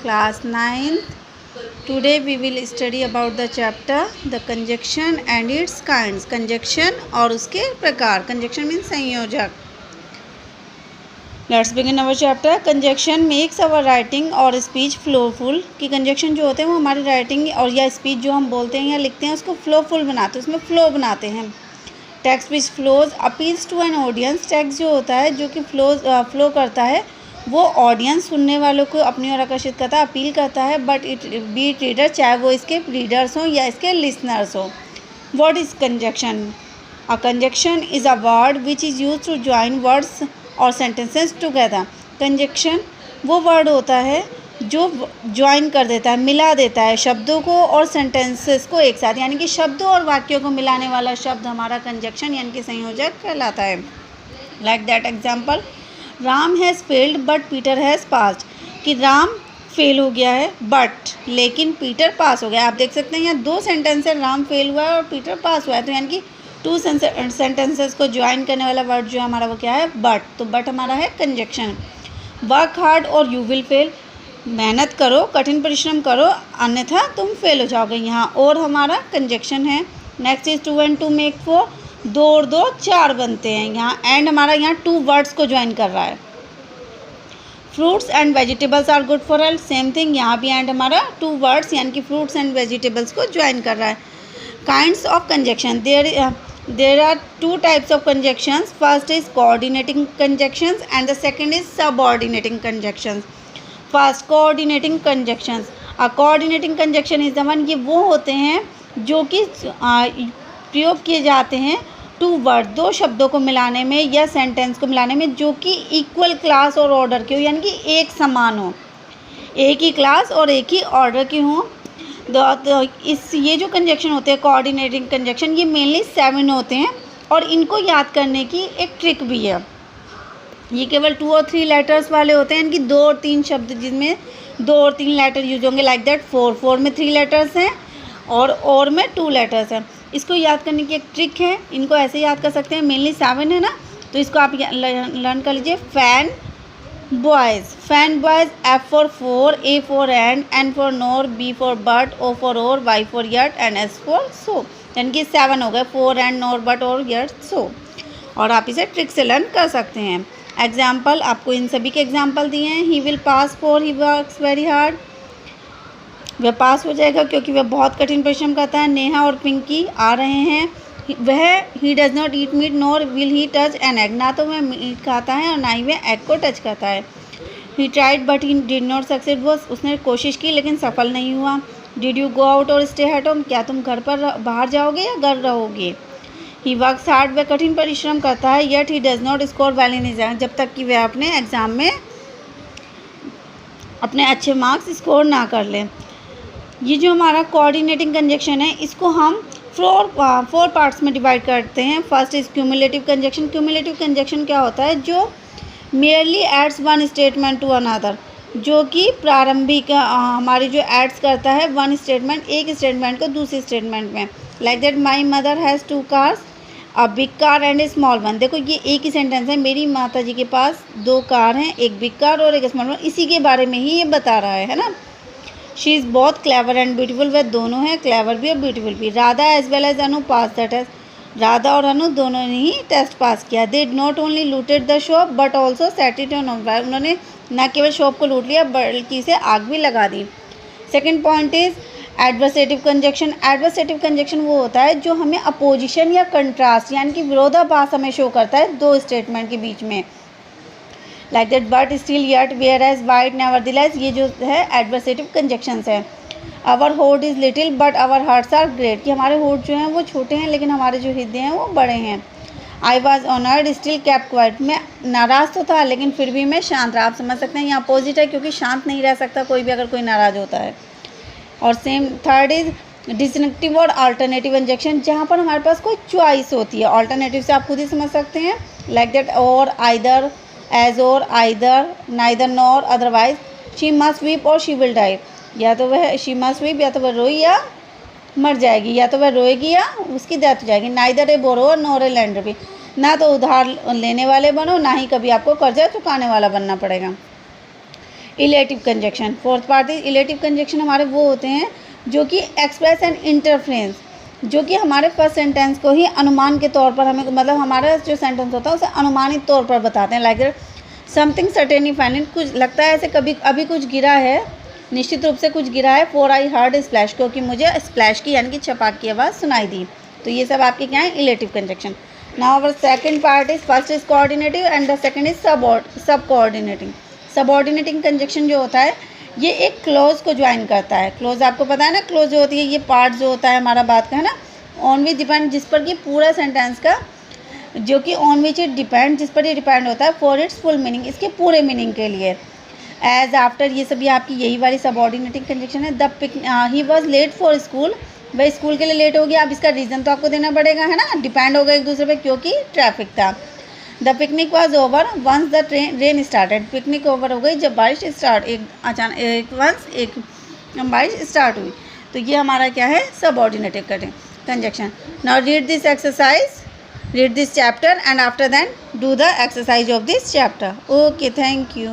class 9th. Today we will study about the chapter the conjunction and its kinds. Conjunction और उसके प्रकार. Conjunction means संयोजक. Let's begin our chapter. Conjunction makes our writing और speech flowful. कि conjunction जो होते हैं वो हमारी writing और या speech जो हम बोलते हैं या लिखते हैं उसको flowful बनाते हैं, उसमें flow बनाते हैं. Text which flows appeals to an audience. Text जो होता है जो कि flow करता है वो ऑडियंस सुनने वालों को अपनी ओर आकर्षित करता है, अपील करता है. बट इट बीट रीडर, चाहे वो इसके रीडर्स हों या इसके लिसनर्स हों. What is conjunction? A conjunction is a word which is use to join words और सेंटेंसेस टुगेदर. कंजक्शन वो वर्ड होता है जो ज्वाइन कर देता है, मिला देता है शब्दों को और सेंटेंसेस को एक साथ, यानी कि शब्दों और वाक्यों को मिलाने वाला शब्द हमारा कंजक्शन यानी कि संयोजक कहलाता है. Like that example, Ram has failed but Peter has passed. कि राम फेल हो गया है बट लेकिन पीटर पास हो गया. आप देख सकते हैं यहाँ दो सेंटेंस है, राम फेल हुआ है और पीटर पास हुआ है, तो यानी कि टू सेंटेंसेस को ज्वाइन करने वाला वर्ड जो है हमारा वो क्या है? बट. तो बट हमारा है कंजक्शन. वर्क हार्ड और यू विल फेल. मेहनत करो, कठिन परिश्रम करो, अन्यथा तुम फेल हो जाओगे. यहाँ और हमारा कंजक्शन है. Next is two and two make four. दो और दो चार बनते हैं. यहाँ एंड हमारा यहाँ टू वर्ड्स को ज्वाइन कर रहा है. Fruits and vegetables are good for health. Same thing, यहाँ भी एंड हमारा टू वर्ड्स यानी कि फ्रूट्स एंड वेजिटेबल्स को ज्वाइन कर रहा है. Kinds of conjunction. There are two types of conjunctions. First is coordinating conjunctions and the second is subordinating conjunctions. First coordinating conjunctions. Coordinating conjunction is the one, ये वो होते हैं जो कि प्रयोग किए जाते हैं टू वर्ड, दो शब्दों को मिलाने में या सेंटेंस को मिलाने में जो कि इक्वल क्लास और ऑर्डर के हो, यानी कि एक समान हो, एक ही क्लास और एक ही ऑर्डर के हों. ये जो कंजक्शन होते हैं कोऑर्डिनेटिंग कंजक्शन, ये मेनली 7 होते हैं और इनको याद करने की एक ट्रिक भी है. ये केवल 2 और 3 लेटर्स वाले होते हैं, इनकी 2 और 3 शब्द जिसमें 2 और 3 लेटर यूज होंगे. लाइक दैट 4 में 3 लेटर्स हैं और में 2 लेटर्स हैं. इसको याद करने की एक ट्रिक है. इनको ऐसे याद कर सकते हैं, मेनली 7 है ना, तो इसको आप लर्न कर लीजिए. Fan boys. Fan boys. F for 4, A for N for nor, B for but, O for or, Y for yet and S for so. यानी कि 7 हो गए, 4 and nor but or yet so. और आप इसे trick से learn कर सकते हैं. एग्जाम्पल आपको इन सभी के एग्जाम्पल दिए हैं. He will pass for he works very hard. वह पास हो जाएगा क्योंकि वह बहुत कठिन परिश्रम करता है. नेहा और पिंकी आ रहे हैं. वह he does not eat meat nor will he touch an egg. ना तो वह मीट खाता है और ना ही वह एग को टच करता है. He tried but he did not succeed. वो उसने कोशिश की लेकिन सफल नहीं हुआ. डिड यू गो आउट और स्टे एट होम. क्या तुम घर पर बाहर जाओगे या घर रहोगे. He works hard. वह कठिन परिश्रम करता है. Yet he does not score well in exam. जब तक कि वह अपने एग्ज़ाम में अपने अच्छे मार्क्स स्कोर ना कर ले. ये जो हमारा कोऑर्डिनेटिंग कंजक्शन है इसको हम 4 पार्ट्स में डिवाइड करते हैं. First is cumulative conjunction. Cumulative conjunction क्या होता है? जो merely adds one statement to another. जो कि प्रारंभिक हमारी जो एड्स करता है वन स्टेटमेंट, एक स्टेटमेंट को दूसरे स्टेटमेंट में. Like that my mother has 2 cars, a big car and A small one. देखो ये एक ही सेंटेंस है. मेरी माता जी के पास 2 कार हैं, एक बिग कार और एक स्मॉल वन. इसी के बारे में ही ये बता रहा है ना. शी इज़ बहुत क्लेवर एंड ब्यूटीफुल. वह दोनों हैं, क्लेवर भी और ब्यूटीफुल भी. Radha as well as Anu pass the test. Radha और अनु दोनों ने ही टेस्ट पास किया. They not only looted the shop but also set it on fire. उन्होंने न केवल शॉप को लूट लिया बल्कि इसे आग भी लगा दी. Second point is adversative conjunction. Adversative conjunction वो होता है जो हमें अपोजिशन या कंट्रास्ट यानी कि विरोधाभास हमें शो करता है दो स्टेटमेंट के बीच में. Like that but still yet whereas while nevertheless. ये जो है एडवर्सेटिव कंजक्शंस है. Our hoard is little but our hearts are great. कि हमारे होड जो हैं वो छोटे हैं लेकिन हमारे जो हृदय हैं वो बड़े हैं. I was honoured still kept quite. मैं नाराज़ तो था लेकिन फिर भी मैं शांत रहा. आप समझ सकते हैं यहाँ अपोजिट है क्योंकि शांत नहीं रह सकता कोई भी अगर कोई नाराज़ होता है. और सेम थर्ड इज डिस्जंक्टिव और अल्टरनेटिव कंजक्शन. जहाँ पर हमारे पास कोई चॉइस होती है. अल्टरनेटिव से आप खुद ही समझ सकते हैं. लाइक दैट और, आइदर, एज और, either, neither nor, otherwise. She must weep और शी विल डाई. या तो वह शी मस्ट वीप या तो वह रोई या मर जाएगी, या तो वह रोएगी या उसकी डेथ हो जाएगी. Neither A borrower nor a lender भी. ना तो उधार लेने वाले बनो ना ही कभी आपको कर्जा चुकाने वाला बनना पड़ेगा. Illative conjunction, fourth part is illative conjunction हमारे वो होते हैं जो कि एक्सप्रेस एंड इंटरफ्रेंस, जो कि हमारे फर्स्ट सेंटेंस को ही अनुमान के तौर पर हमें, मतलब हमारा जो सेंटेंस होता है उसे अनुमानित तौर पर बताते हैं। लाइक समथिंग सर्टेनली फाइनल, कुछ लगता है ऐसे कभी अभी कुछ गिरा है, निश्चित रूप से कुछ गिरा है। फॉर आई हर्ड स्प्लैश, क्योंकि मुझे स्प्लैश की यानी कि छपाक की आवाज़ सुनाई दी। तो ये सब आपके क्या है, illative conjunction. Now our second part is, first is coordinative and the second is sub coordinating. Subordinating conjunction जो होता है ये एक क्लोज को ज्वाइन करता है। क्लोज आपको पता है ना, क्लोज जो होती है ये पार्ट जो होता है हमारा बात का है ना, ऑन विच डिपेंड, जिस पर कि पूरा सेंटेंस का जो कि ऑन विच इट डिपेंड, जिस पर ये डिपेंड होता है, फॉर इट्स फुल मीनिंग, इसके पूरे मीनिंग के लिए। एज आफ्टर, ये सभी आपकी यही वाली सबऑर्डिनेटिंग कंजक्शन है। He was late for school, वह स्कूल के लिए लेट हो गया। अब इसका रीज़न तो आपको देना पड़ेगा है ना, डिपेंड होगा एक दूसरे पे, क्योंकि ट्रैफिक था। The picnic was over once the rain started, picnic over हो गई जब बारिश स्टार्ट, एक बारिश स्टार्ट हुई। तो ये हमारा क्या है, subordinative conjunction. Now read this exercise, read this chapter and after that do the exercise of this chapter. Okay, thank you.